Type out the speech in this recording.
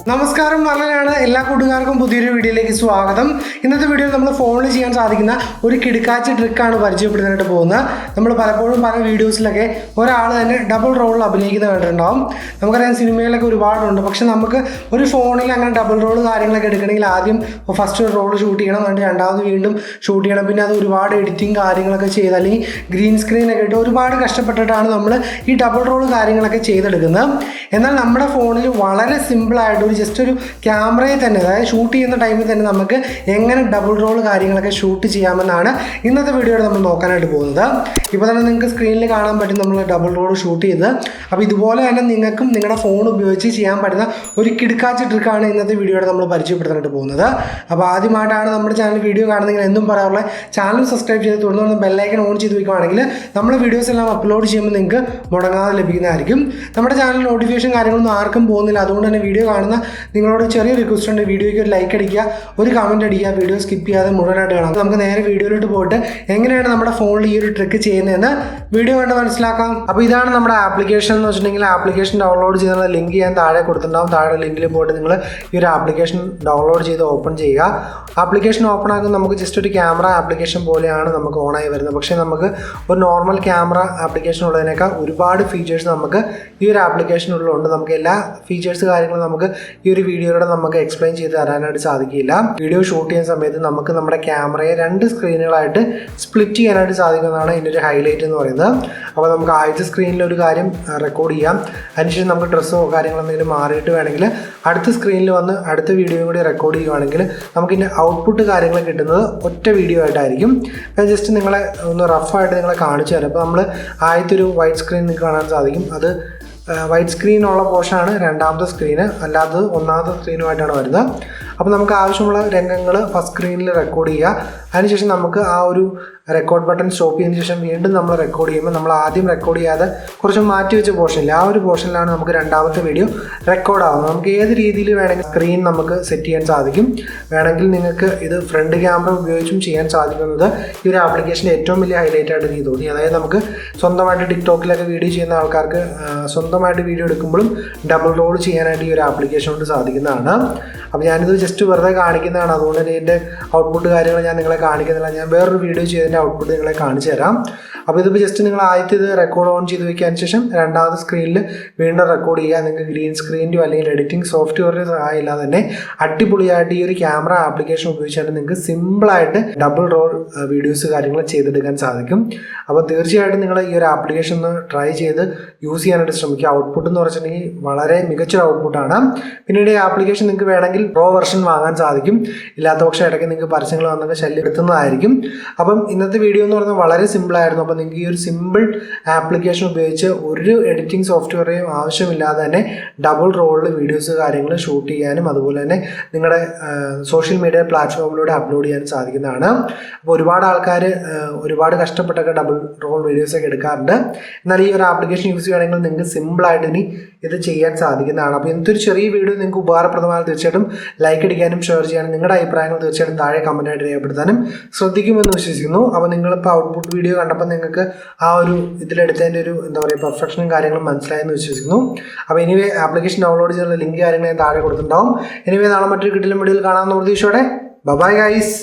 നമസ്കാരം, അർലനാണ്. എല്ലാ കൂട്ടുകാർക്കും പുതിയൊരു വീഡിയോയിലേക്ക് സ്വാഗതം. ഇന്നത്തെ വീഡിയോയിൽ നമ്മൾ ഫോണിൽ ചെയ്യാൻ സാധിക്കുന്ന ഒരു കിടുക്കാച്ചി ട്രിക്കാണ് പരിചയപ്പെടുത്താനായിട്ട് പോകുന്നത്. നമ്മൾ പലപ്പോഴും പല വീഡിയോസിലൊക്കെ ഒരാൾ തന്നെ ഡബിൾ റോളിൽ അഭിനയിക്കുന്നത് കണ്ടിട്ടുണ്ടാവും. നമുക്കറിയാം സിനിമയിലൊക്കെ ഒരുപാടുണ്ട്. പക്ഷെ നമുക്ക് ഒരു ഫോണിൽ അങ്ങനെ ഡബിൾ റോൾ കാര്യങ്ങളൊക്കെ എടുക്കണമെങ്കിൽ ആദ്യം ഫസ്റ്റ് ഒരു റോൾ ഷൂട്ട് ചെയ്യണം, എന്നിട്ട് രണ്ടാമത് വീണ്ടും ഷൂട്ട് ചെയ്യണം. പിന്നെ അത് ഒരുപാട് എഡിറ്റിംഗ് കാര്യങ്ങളൊക്കെ ചെയ്ത് അല്ലെങ്കിൽ ഗ്രീൻ സ്ക്രീനൊക്കെ ഇട്ട് ഒരുപാട് കഷ്ടപ്പെട്ടിട്ടാണ് നമ്മൾ ഈ ഡബിൾ റോൾ കാര്യങ്ങളൊക്കെ ചെയ്തെടുക്കുന്നത്. എന്നാൽ നമ്മുടെ ഫോണിൽ വളരെ സിമ്പിളായിട്ട് ജസ്റ്റ് ഒരു ക്യാമറയിൽ തന്നെ, അതായത് ഷൂട്ട് ചെയ്യുന്ന ടൈമിൽ തന്നെ നമുക്ക് എങ്ങനെ ഡബിൾ റോൾ കാര്യങ്ങളൊക്കെ ഷൂട്ട് ചെയ്യാമെന്നാണ് ഇന്നത്തെ വീഡിയോയിൽ നമ്മൾ നോക്കാനായിട്ട് പോകുന്നത്. ഇപ്പോൾ തന്നെ നിങ്ങൾക്ക് സ്ക്രീനിൽ കാണാൻ പറ്റും നമ്മൾ ഡബിൾ റോൾ ഷൂട്ട് ചെയ്ത്. അപ്പോൾ ഇതുപോലെ തന്നെ നിങ്ങൾക്കും നിങ്ങളുടെ ഫോൺ ഉപയോഗിച്ച് ചെയ്യാൻ പറ്റുന്ന ഒരു കിടുക്കാച്ചി ട്രിക്കാണ് ഇന്നത്തെ വീഡിയോയിൽ നമ്മൾ പരിചയപ്പെടുത്താനായിട്ട് പോകുന്നത്. അപ്പോൾ ആദ്യമായിട്ടാണ് നമ്മുടെ ചാനൽ വീഡിയോ കാണുന്നെങ്കിൽ എന്നും പറയാറുള്ള ചാനൽ സബ്സ്ക്രൈബ് ചെയ്ത് തുടർന്ന് ബെല്ലൈക്കൺ ഓൺ ചെയ്ത് വയ്ക്കുകയാണെങ്കിൽ നമ്മൾ വീഡിയോസ് എല്ലാം അപ്ലോഡ് ചെയ്യുമ്പോൾ നിങ്ങൾക്ക് മുടങ്ങാതെ ലഭിക്കുന്നതായിരിക്കും. നമ്മുടെ ചാനൽ നോട്ടിഫിക്കേഷൻ കാര്യങ്ങളൊന്നും ആർക്കും പോകുന്നില്ല. അതുകൊണ്ട് തന്നെ വീഡിയോ കാണുന്ന നിങ്ങളോട് ചെറിയ റിക്വസ്റ്റ് ഉണ്ട്, വീഡിയോയ്ക്ക് ഒരു ലൈക്ക് അടിക്കുക, ഒരു കമൻറ്റ് അടിക്കുക, വീഡിയോ സ്കിപ്പ് ചെയ്യാതെ മുഴുവനായിട്ട് കാണാം. നമുക്ക് നേരെ വീഡിയോയിലോട്ട് പോയിട്ട് എങ്ങനെയാണ് നമ്മുടെ ഫോണിൽ ഈ ഒരു ട്രിക്ക് ചെയ്യുന്നതെന്ന് വീഡിയോ കണ്ട് മനസ്സിലാക്കാം. അപ്പോൾ ഇതാണ് നമ്മുടെ ആപ്ലിക്കേഷൻ എന്ന് വെച്ചിട്ടുണ്ടെങ്കിൽ, ആപ്ലിക്കേഷൻ ഡൗൺലോഡ് ചെയ്യുന്ന ലിങ്ക് ഞാൻ താഴെ കൊടുത്തിട്ടുണ്ടാവും. താഴെ ലിങ്കിൽ പോയിട്ട് നിങ്ങൾ ഈ ഒരു ആപ്ലിക്കേഷൻ ഡൗൺലോഡ് ചെയ്ത് ഓപ്പൺ ചെയ്യുക. ആപ്ലിക്കേഷൻ ഓപ്പൺ ആകുമ്പോൾ നമുക്ക് ജസ്റ്റ് ഒരു ക്യാമറ ആപ്ലിക്കേഷൻ പോലെയാണ് നമുക്ക് ഓണായി വരുന്നത്. പക്ഷേ നമുക്ക് ഒരു നോർമൽ ക്യാമറ ആപ്ലിക്കേഷൻ ഉള്ളതിനേക്കാൾ ഒരുപാട് ഫീച്ചേഴ്സ് നമുക്ക് ഈ ഒരു ആപ്ലിക്കേഷനുള്ളിലുണ്ട്. നമുക്ക് എല്ലാ ഫീച്ചേഴ്സ് കാര്യങ്ങളും നമുക്ക് ഈ ഒരു വീഡിയോയിലൂടെ നമുക്ക് എക്സ്പ്ലെയിൻ ചെയ്ത് തരാനായിട്ട് സാധിക്കില്ല. വീഡിയോ ഷൂട്ട് ചെയ്യുന്ന സമയത്ത് നമുക്ക് നമ്മുടെ ക്യാമറയെ 2 സ്ക്രീനുകളായിട്ട് സ്പ്ലിറ്റ് ചെയ്യാനായിട്ട് സാധിക്കുന്നതാണ് ഇതിൻ്റെ ഒരു ഹൈലൈറ്റ് എന്ന് പറയുന്നത്. അപ്പോൾ നമുക്ക് ആദ്യത്തെ സ്ക്രീനിൽ ഒരു കാര്യം റെക്കോർഡ് ചെയ്യാം. അതിനുശേഷം നമുക്ക് ഡ്രസ്സോ കാര്യങ്ങളോ എന്തെങ്കിലും മാറിയിട്ട് വേണമെങ്കിൽ അടുത്ത സ്ക്രീനിൽ വന്ന് അടുത്ത വീഡിയോയും കൂടി റെക്കോർഡ് ചെയ്യുകയാണെങ്കിൽ നമുക്കിതിൻ്റെ ഔട്ട്പുട്ട് കാര്യങ്ങൾ കിട്ടുന്നത് ഒറ്റ വീഡിയോ ആയിട്ടായിരിക്കും. ഞാൻ ജസ്റ്റ് നിങ്ങളെ ഒന്ന് റഫായിട്ട് നിങ്ങളെ കാണിച്ചു തരാം. അപ്പോൾ നമ്മൾ ആദ്യത്തെ ഒരു വൈറ്റ് സ്ക്രീൻ നിങ്ങൾക്ക് കാണാൻ സാധിക്കും. അത് വൈറ്റ് സ്ക്രീനുള്ള പോർഷനാണ് രണ്ടാമത്തെ സ്ക്രീന്, അല്ലാത്തത് ഒന്നാമത്തെ സ്ക്രീനുമായിട്ടാണ് വരുന്നത്. അപ്പോൾ നമുക്ക് ആവശ്യമുള്ള രംഗങ്ങൾ ഫസ്റ്റ് സ്ക്രീനിൽ റെക്കോർഡ് ചെയ്യുക. അതിനുശേഷം നമുക്ക് ആ ഒരു റെക്കോർഡ് ബട്ടൺ സ്റ്റോപ്പ് ചെയ്തതിന് ശേഷം വീണ്ടും നമ്മൾ റെക്കോർഡ് ചെയ്യുമ്പോൾ നമ്മൾ ആദ്യം റെക്കോർഡ് ചെയ്യാതെ കുറച്ച് മാറ്റി വെച്ച പോർഷനില്ല, ആ ഒരു പോർഷനിലാണ് നമുക്ക് രണ്ടാമത്തെ വീഡിയോ റെക്കോർഡ് ആവുന്നത്. നമുക്ക് ഏത് രീതിയിൽ വേണമെങ്കിൽ സ്ക്രീൻ നമുക്ക് സെറ്റ് ചെയ്യാൻ സാധിക്കും. വേണമെങ്കിൽ നിങ്ങൾക്ക് ഇത് ഫ്രണ്ട് ക്യാമറ ഉപയോഗിച്ചും ചെയ്യാൻ സാധിക്കുന്നത് ഈ ഒരു ആപ്ലിക്കേഷൻ്റെ ഏറ്റവും വലിയ ഹൈലൈറ്റ് ആയിട്ട് എനിക്ക് തോന്നി. അതായത് നമുക്ക് സ്വന്തമായിട്ട് ടിക്ടോക്കിലൊക്കെ വീഡിയോ ചെയ്യുന്ന ആൾക്കാർക്ക് സ്വന്തമായിട്ട് വീഡിയോ എടുക്കുമ്പോഴും ഡബിൾ റോൾ ചെയ്യാനായിട്ട് ഈ ഒരു ആപ്ലിക്കേഷൻ കൊണ്ട് സാധിക്കുന്നതാണ്. അപ്പോൾ ഞാനിത് ജസ്റ്റ് വെറുതെ കാണിക്കുന്നതാണ്. അതുകൊണ്ട് തന്നെ ഇതിൻ്റെ ഔട്ട്പുട്ട് കാര്യങ്ങൾ ഞാൻ നിങ്ങളെ കാണിക്കുന്നില്ല. ഞാൻ വേറൊരു വീഡിയോ ചെയ്തതിൻ്റെ ഔട്ട്പുട്ട് നിങ്ങളെ കാണിച്ചു തരാം. അപ്പോൾ ഇതിപ്പോൾ ജസ്റ്റ് നിങ്ങൾ ആദ്യത്തെ ഇത് റെക്കോർഡ് ഓൺ ചെയ്ത് വയ്ക്കാൻ ശേഷം രണ്ടാമത്തെ സ്ക്രീനിൽ വീണ്ടും റെക്കോർഡ് ചെയ്യുക. നിങ്ങൾക്ക് ഗ്രീൻ സ്ക്രീനിൻ്റെയോ അല്ലെങ്കിൽ എഡിറ്റിംഗ് സോഫ്റ്റ്വെയറിൻ്റെ സഹായം ഇല്ലാതെ തന്നെ അടിപൊളിയായിട്ട് ഈ ഒരു ക്യാമറ ആപ്ലിക്കേഷൻ ഉപയോഗിച്ചായിട്ട് നിങ്ങൾക്ക് സിമ്പിളായിട്ട് ഡബിൾ റോൾ വീഡിയോസ് കാര്യങ്ങൾ ചെയ്തെടുക്കാൻ സാധിക്കും. അപ്പോൾ തീർച്ചയായിട്ടും നിങ്ങൾ ഈ ഒരു ആപ്ലിക്കേഷൻ ഒന്ന് ട്രൈ ചെയ്ത് യൂസ് ചെയ്യാനായിട്ട് ശ്രമിക്കുക. ഔട്ട്പുട്ട് എന്ന് പറഞ്ഞിട്ടുണ്ടെങ്കിൽ വളരെ മികച്ചൊരു ഔട്ട്പുട്ടാണ്. പിന്നീട് ഈ ആപ്ലിക്കേഷൻ നിങ്ങൾക്ക് വേണമെങ്കിൽ പ്രോ വെർഷൻ വാങ്ങാൻ സാധിക്കും. ഇല്ലാത്ത പക്ഷേ ഇടയ്ക്ക് നിങ്ങൾക്ക് പരസ്യങ്ങൾ വന്നൊക്കെ ശല്യപ്പെടുത്തുന്നതായിരിക്കും. അപ്പം ഇന്നത്തെ വീഡിയോ എന്ന് പറയുന്നത് വളരെ സിമ്പിളായിരുന്നു. അപ്പോൾ നിങ്ങൾക്ക് ഈ ഒരു സിമ്പിൾ ആപ്ലിക്കേഷൻ ഉപയോഗിച്ച് ഒരു എഡിറ്റിംഗ് സോഫ്റ്റ്വെയറേയും ആവശ്യമില്ലാതെ തന്നെ ഡബിൾ റോളിൽ വീഡിയോസ് കാര്യങ്ങൾ ഷൂട്ട് ചെയ്യാനും അതുപോലെ തന്നെ നിങ്ങളുടെ സോഷ്യൽ മീഡിയ പ്ലാറ്റ്ഫോമിലൂടെ അപ്ലോഡ് ചെയ്യാനും സാധിക്കുന്നതാണ്. അപ്പോൾ ഒരുപാട് ആൾക്കാർ ഒരുപാട് കഷ്ടപ്പെട്ടൊക്കെ ഡബിൾ റോൾ വീഡിയോസൊക്കെ എടുക്കാറുണ്ട്. എന്നാൽ ഈ ഒരു ആപ്ലിക്കേഷൻ യൂസ് ചെയ്യുകയാണെങ്കിൽ നിങ്ങൾക്ക് സിമ്പിളായിട്ട് ഇനി ഇത് ചെയ്യാൻ സാധിക്കുന്നതാണ്. അപ്പോൾ ഇന്നത്തെ ഒരു ചെറിയ വീഡിയോ നിങ്ങൾക്ക് ഉപകാരപ്രദമായ തീർച്ചയായിട്ടും ലൈക്ക് അടിക്കാനും ഷെയർ ചെയ്യാനും നിങ്ങളുടെ അഭിപ്രായങ്ങൾ തീർച്ചയായിട്ടും താഴെ കമൻറ്റായിട്ട് രേഖപ്പെടുത്താനും ശ്രദ്ധിക്കുമെന്ന് വിശ്വസിക്കുന്നു. അപ്പോൾ നിങ്ങളിപ്പോൾ ഔട്ട്പുട്ട് വീഡിയോ കണ്ടപ്പോൾ നിങ്ങൾക്ക് ആ ഒരു ഇതിലെടുത്തതിൻ്റെ ഒരു എന്താ പറയുക പെർഫെക്ഷനും കാര്യങ്ങളും മനസ്സിലായെന്ന് വിശ്വസിക്കുന്നു. അപ്പോൾ എനിവേ ആപ്ലിക്കേഷൻ ഡൗൺലോഡ് ചെയ്യുന്ന ലിങ്ക് കാര്യങ്ങൾ ഞാൻ താഴെ കൊടുത്തിട്ടുണ്ടാവും. എനിവേ നാളെ മറ്റൊരു കിട്ടിലും വീഡിയോയിൽ കാണാമെന്ന പ്രതീക്ഷയോടെ ബൈ ഗൈസ്.